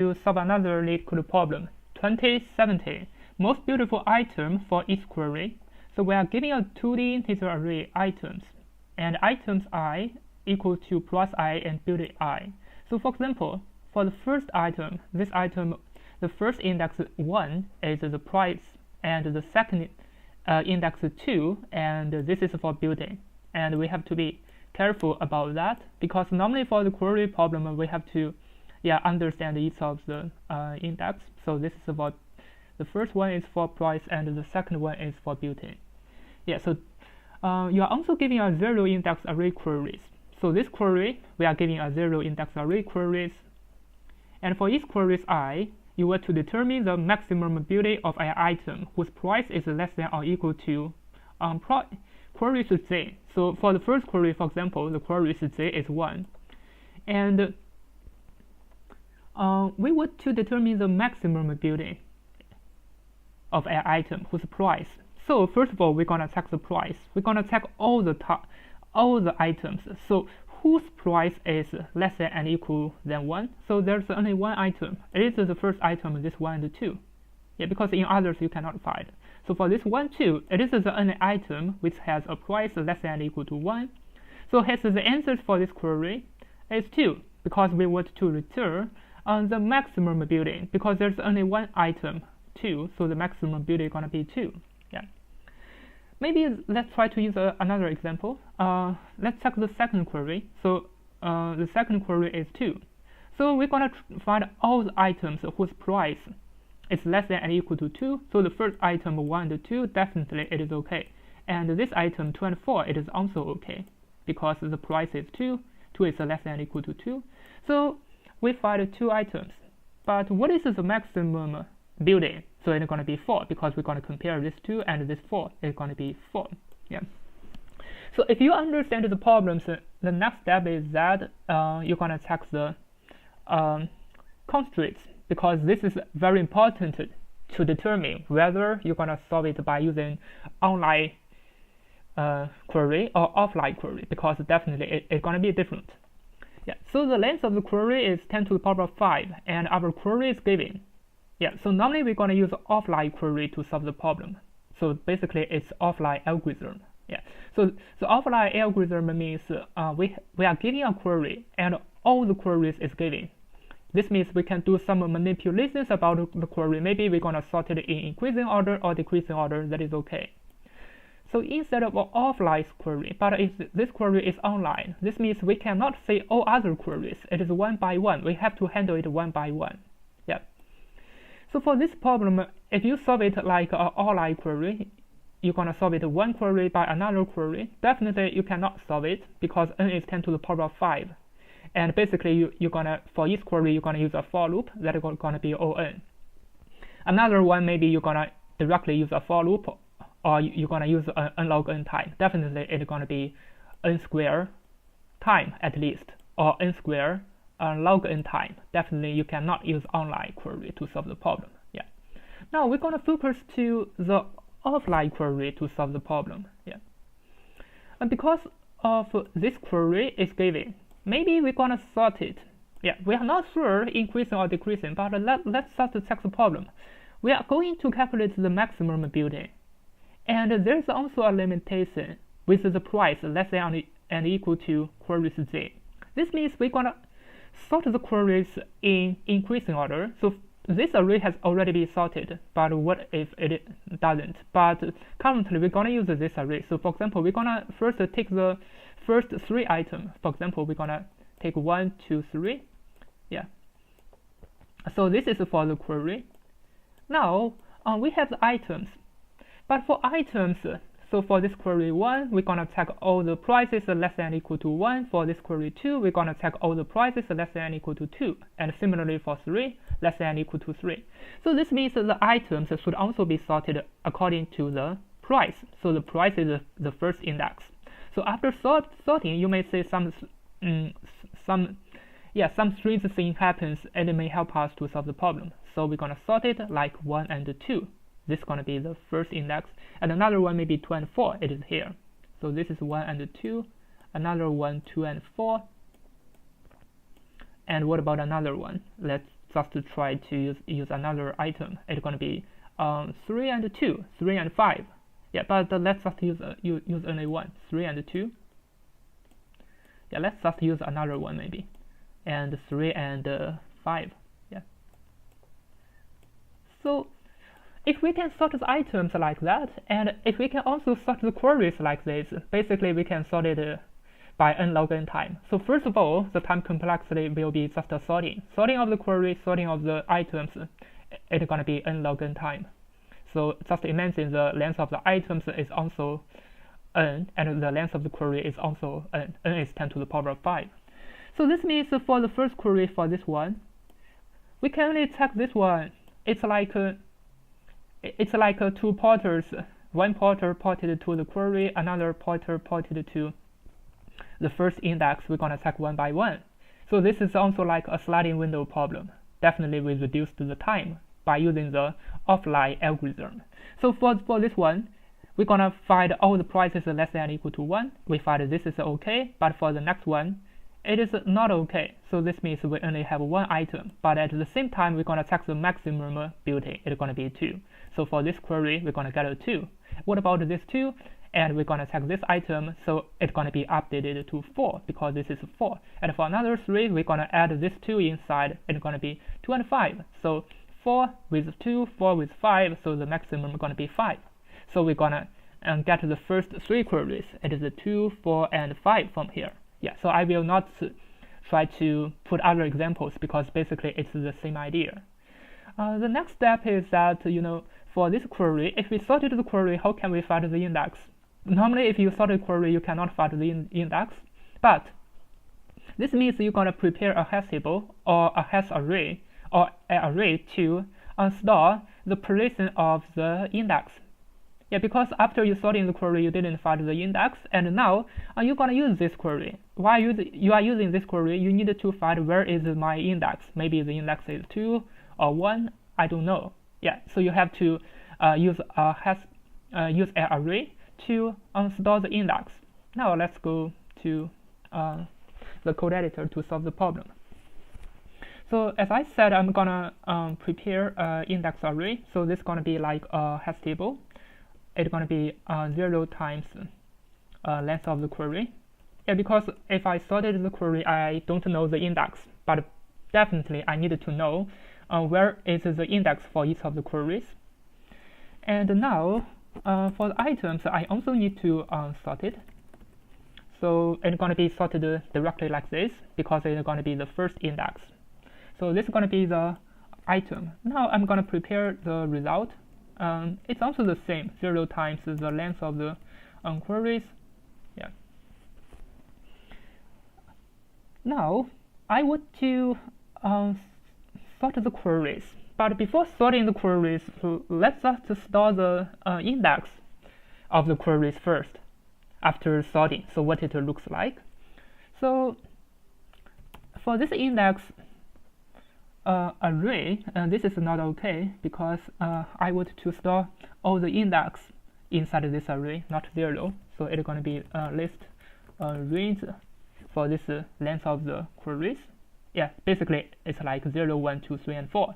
to solve another Leetcode problem. 2070, most beautiful item for each query. So we are giving a 2D integer array items, and items I equal to plus I and beauty I. So for example, for the first item, this item, the first index 1 is the price, and the second index 2, and this is for beauty. And we have to be careful about that, because normally for the query problem we have to understand each of the index. So this is about the first one is for price and the second one is for beauty. So you are also giving a zero index array queries. So this query we are giving a zero index array queries, and for each queries I, you want to determine the maximum beauty of an item whose price is less than or equal to query z. So for the first query, for example, the query z is 1, and we want to determine the maximum beauty of an item whose price. So first of all, we're gonna check the price. We're gonna check all the items. So whose price is less than and equal than 1? So there's only one item. It is the first item, this 1 and 2. Because in others you cannot find. So for this 1, 2, it is the only item which has a price less than or equal to 1. So hence the answer for this query is 2, because we want to return the maximum beauty, because there's only one item, 2, so the maximum beauty is going to be 2. Maybe let's try to use another example. Let's check the second query. So the second query is 2. So we're going to find all the items whose price is less than or equal to 2. So the first item 1 and 2, definitely it is okay. And this item 24, it is also okay, because the price is 2. 2 is less than or equal to 2. So we find 2 items. But what is the maximum beauty? So it's going to be 4, because we're going to compare this 2 and this 4. It's going to be 4. So if you understand the problems, the next step is that you're going to check the constraints, because this is very important to determine whether you're going to solve it by using online query or offline query, because definitely it's going to be different. So the length of the query is 10 to the power of 5, and our query is given. So normally we're going to use offline query to solve the problem. So basically it's offline algorithm. So the offline algorithm means we are giving a query and all the queries is given. This means we can do some manipulations about the query. Maybe we're going to sort it in increasing order or decreasing order. That is okay. So instead of an offline query, but if this query is online, this means we cannot see all other queries. It is one by one. We have to handle it one by one. So for this problem, if you solve it like an online query, you're going to solve it one query by another query. Definitely you cannot solve it, because n is 10 to the power of 5. And basically you're going to, for each query, you're going to use a for loop that is going to be O(n). Another one, maybe you're going to directly use a for loop, or you're going to use n log n time. Definitely it's going to be n square time at least, or n square log n time. Definitely you cannot use online query to solve the problem. Now we're going to focus to the offline query to solve the problem. And because of this query is given, maybe we're going to sort it. We are not sure increasing or decreasing, but let's start to check the problem. We are going to calculate the maximum beauty, and there's also a limitation with the price less than and equal to queries z. This means we're going to sort the queries in increasing order. So this array has already been sorted, but what if it doesn't? But currently we're going to use this array. So for example, we're going to first take the first 3 items. For example, we're going to take 1, 2, 3. So this is for the query. Now we have the items, but for items, so for this query 1, we're going to check all the prices less than or equal to 1. For this query 2, we're going to check all the prices less than or equal to 2. And similarly for 3, less than or equal to 3. So this means that the items should also be sorted according to the price. So the price is the first index. So after sorting, you may see some strange thing happens, and it may help us to solve the problem. So we're going to sort it like 1 and 2. This is going to be the first index, and another one may be 2 and 4. It is here. So this is 1 and 2, another one 2 and 4, and what about another one? Let's just to try to use another item. It's gonna be 3 and 2, 3 and 5. Yeah, but let's just use only one, 3 and 2. Yeah, let's just use another one maybe, and 3 and 5. Yeah. So if we can sort the items like that, and if we can also sort the queries like this, basically we can sort it by n log n time. So first of all, the time complexity will be just a sorting of the query, sorting of the items. It's gonna be n log n time. So just imagine the length of the items is also n, and the length of the query is also n. N is 10 to the power of 5. So this means for the first query for this one, we can only check this one. It's like two pointers. One pointer pointed to the query, another pointer pointed to the first index. We're gonna check one by one. So this is also like a sliding window problem. Definitely we reduced the time by using the offline algorithm. So for this one, we're gonna find all the prices less than or equal to 1. We find this is okay, but for the next one, it is not okay. So this means we only have one item, but at the same time, we're gonna check the maximum built-in. It's gonna be 2. So for this query, we're gonna get a 2. What about this 2? And we're gonna check this item, so it's gonna be updated to 4 because this is 4. And for another 3, we're gonna add this 2 inside. It's gonna be 2 and 5. So 4 with 2, 4 with 5, so the maximum is gonna be 5. So we're gonna get the first 3 queries. It is 2, 4, and 5 from here. Yeah, so I will not try to put other examples because basically it's the same idea. The next step is that, for this query, if we sorted the query, how can we find the index? Normally, if you sort a query, you cannot find the index, but this means you're gonna prepare a hash table or a hash array or an array to store the position of the index. Yeah, because after you sorting the query, you didn't find the index, and now you're gonna use this query. While you are using this query, you need to find where is my index. Maybe the index is 2 or 1. I don't know. Yeah, so you have to use an array to store the index. Now let's go to the code editor to solve the problem. So as I said, I'm gonna prepare an index array. So this is gonna be like a hash table. It's gonna be 0 times length of the query. Yeah, because if I sorted the query, I don't know the index, but definitely I needed to know where is the index for each of the queries. And now for the items, I also need to sort it. So it's gonna be sorted directly like this because it's gonna be the first index. So this is gonna be the item. Now I'm gonna prepare the result. It's also the same, 0 times the length of the queries. Yeah. Now I want to sort the queries, but before sorting the queries, let's just store the index of the queries first after sorting. So what it looks like. So for this index array, this is not okay because I want to store all the index inside this array, not 0. So it's going to be list range for this length of the queries. Yeah, basically it's like 0, 1, 2, 3, and 4.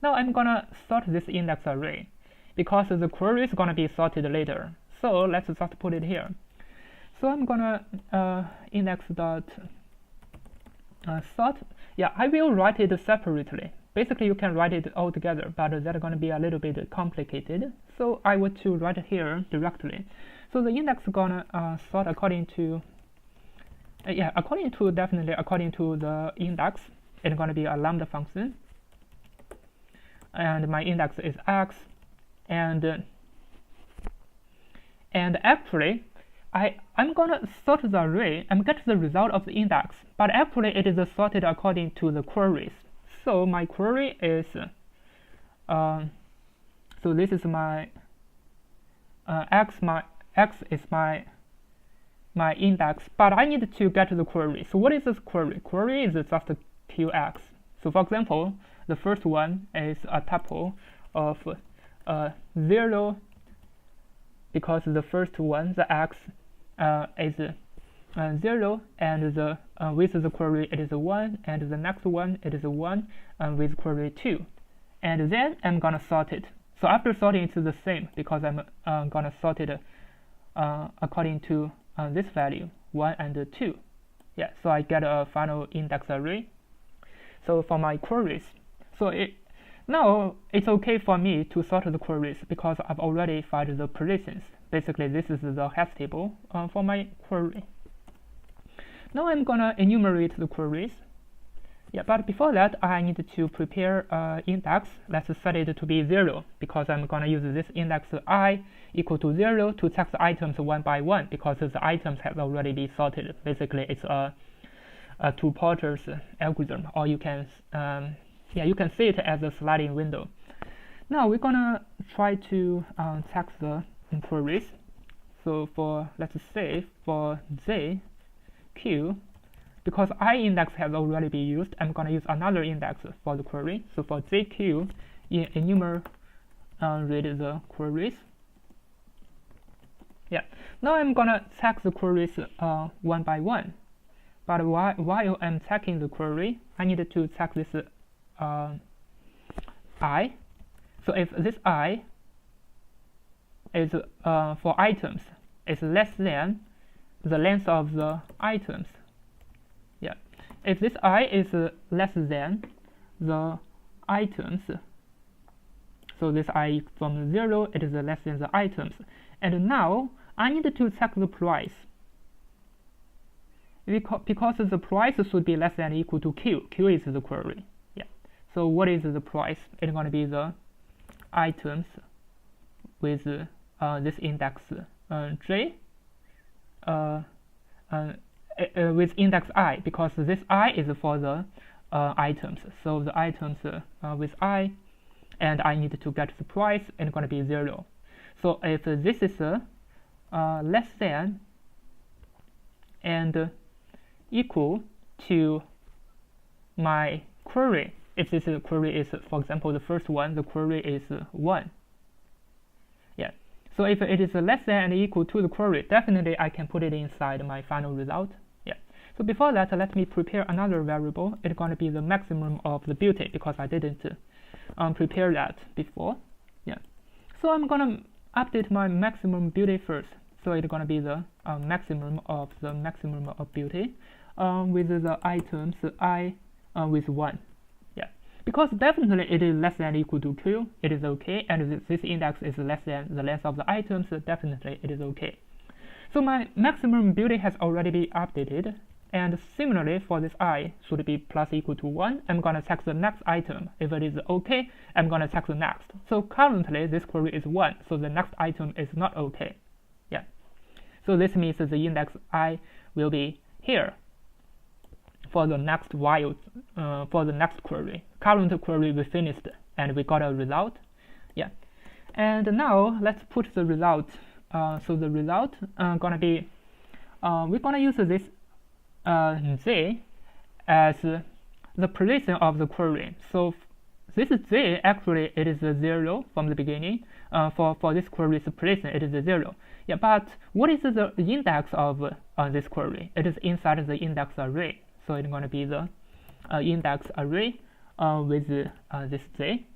Now I'm gonna sort this index array because the query is gonna be sorted later. So let's just put it here. So I'm gonna index dot sort. Yeah, I will write it separately. Basically, you can write it all together, but that's going to be a little bit complicated. So I want to write it here directly. So the index is gonna sort according to, according to the index. It's going to be a lambda function, and my index is x, and actually, I'm gonna sort the array and get the result of the index, but actually it is sorted according to the queries. So my query is, so this is my x is my index, but I need to get the query. So what is this query? Query is just qx. So for example, the first one is a tuple of 0, because the first one, the x, is 0, and the with the query it is 1, and the next one it is 1, with query 2, and then I'm gonna sort it. So after sorting, it's the same because I'm gonna sort it according to this value 1 and 2. Yeah, so I get a final index array. So for my queries, so now it's okay for me to sort the queries because I've already found the positions. Basically, this is the hash table for my query. Now I'm gonna enumerate the queries. Yeah, but before that, I need to prepare index. Let's set it to be 0 because I'm gonna use this index I equal to 0 to check the items one by one because the items have already been sorted. Basically, it's a two-porters algorithm, or you can you can see it as a sliding window. Now we're gonna try to check the queries. So for, let's say, for J, Q, because I index has already been used, I'm gonna use another index for the query. So for JQ, enumerate the queries. Yeah. Now I'm gonna check the queries one by one. But while I'm checking the query, I need to check this I. So if this I is for items is less than the length of the items. Yeah. If this I is less than the items, so this I from 0, it is less than the items. And now I need to check the price. Because the price should be less than or equal to Q. Q is the query. Yeah. So what is the price? It's going to be the items with this index J with index I, because this I is for the items. So the items with I, and I need to get the price, and it's going to be 0. So if this is less than and equal to my query, if this query is, for example, the first one, the query is 1. Yeah. So if it is less than and equal to the query, definitely I can put it inside my final result. Yeah. So before that, let me prepare another variable. It's going to be the maximum of the beauty because I didn't prepare that before. Yeah. So I'm going to update my maximum beauty first. So it's going to be the maximum of beauty with the items I with 1. Yeah, because definitely it is less than or equal to Q, it is okay, and this index is less than the length of the items, definitely it is okay. So my maximum beauty has already been updated, and similarly for this I should be plus equal to 1. I'm going to check the next item. If it is okay, I'm going to check the next. So currently this query is 1, so the next item is not okay. Yeah. So this means that the index I will be here for the next while for the next query. Current query we finished and we got a result. Yeah. And now let's put the result. So the result gonna be we're gonna use this J as the position of the query. So this J actually it is 0 from the beginning. For this query's position it is 0. Yeah, but what is the index of this query? It is inside the index array. So it's going to be the index array with this J.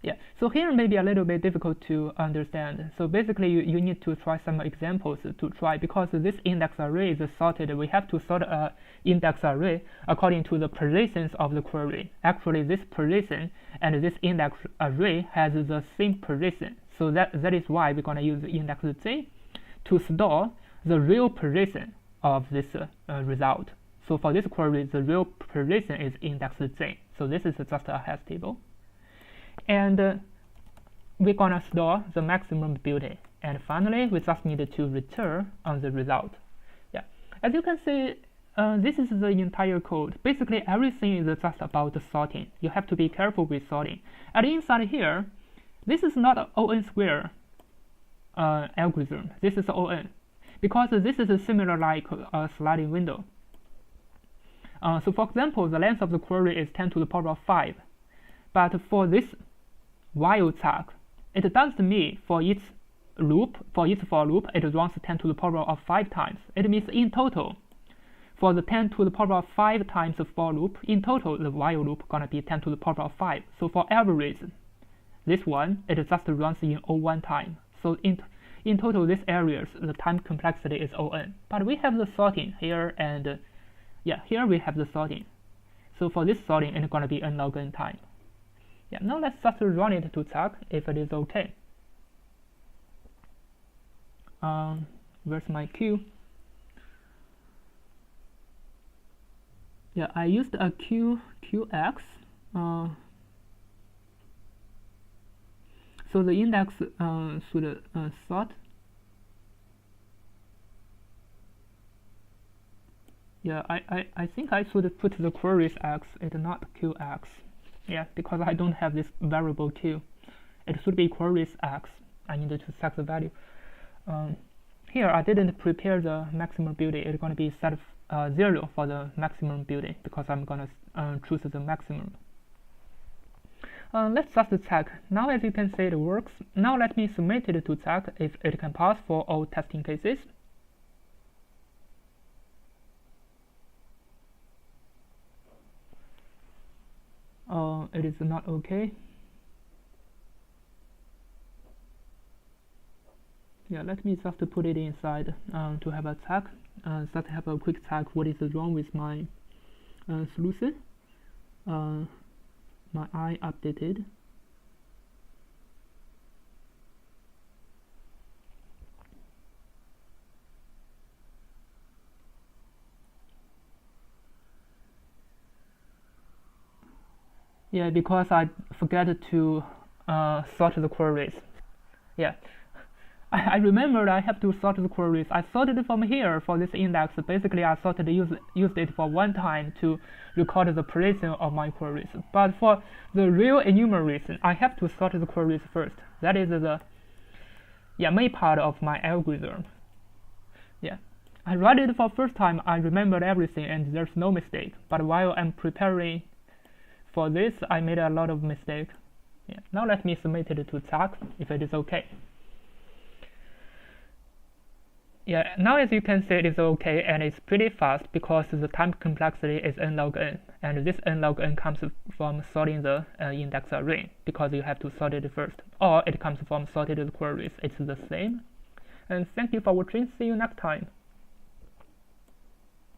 Yeah, so here may be a little bit difficult to understand. So basically you need to try some examples to try, because this index array is sorted. We have to sort an index array according to the positions of the query. Actually this position and this index array has the same position. So that is why we're going to use the index J to store the real position of this result. So for this query, the real position is index J. So this is just a hash table. And we're going to store the maximum beauty. And finally, we just need to return on the result. Yeah, as you can see, this is the entire code. Basically, everything is just about sorting. You have to be careful with sorting. And inside here, this is not an ON square algorithm. This is ON, because this is similar like a sliding window. So for example, the length of the query is 10 to the power of 5. But for this while check, it doesn't mean for each loop, for each for loop, it runs 10 to the power of 5 times. It means in total, for the 10 to the power of 5 times for loop, in total the while loop gonna be 10 to the power of 5. So for average, this one, it just runs in O1 time. So in total, these areas, the time complexity is On. But we have the sorting here, and yeah, here we have the sorting. So for this sorting, it's gonna be N log N time. Yeah, now let's just run it to check if it is okay. Where's my queue? Yeah, I used a QX. So the index should sort. Yeah, I think I should put the queries X, it's not QX. Yeah, because I don't have this variable Q. It should be queries X. I need to set the value. Here I didn't prepare the maximum building. It's going to be set 0 for the maximum building because I'm going to choose the maximum. Let's just check. Now as you can see it works. Now let me submit it to check if it can pass for all testing cases. It is not okay. Yeah, let me just put it inside to have a check. Just have a quick check what is wrong with my solution. My I updated. Yeah, because I forgot to sort the queries. Yeah, I remembered I have to sort the queries. I sorted it from here for this index. Basically, I used it for one time to record the position of my queries. But for the real enumeration, I have to sort the queries first. That is the main part of my algorithm. Yeah, I read it for first time. I remembered everything, and there's no mistake. But while I'm preparing for this, I made a lot of mistakes. Yeah, now let me submit it to check if it is okay. Yeah, now as you can see, it is okay, and it's pretty fast because the time complexity is N log N, and this N log N comes from sorting the index array because you have to sort it first, or it comes from sorted queries. It's the same. And thank you for watching. See you next time.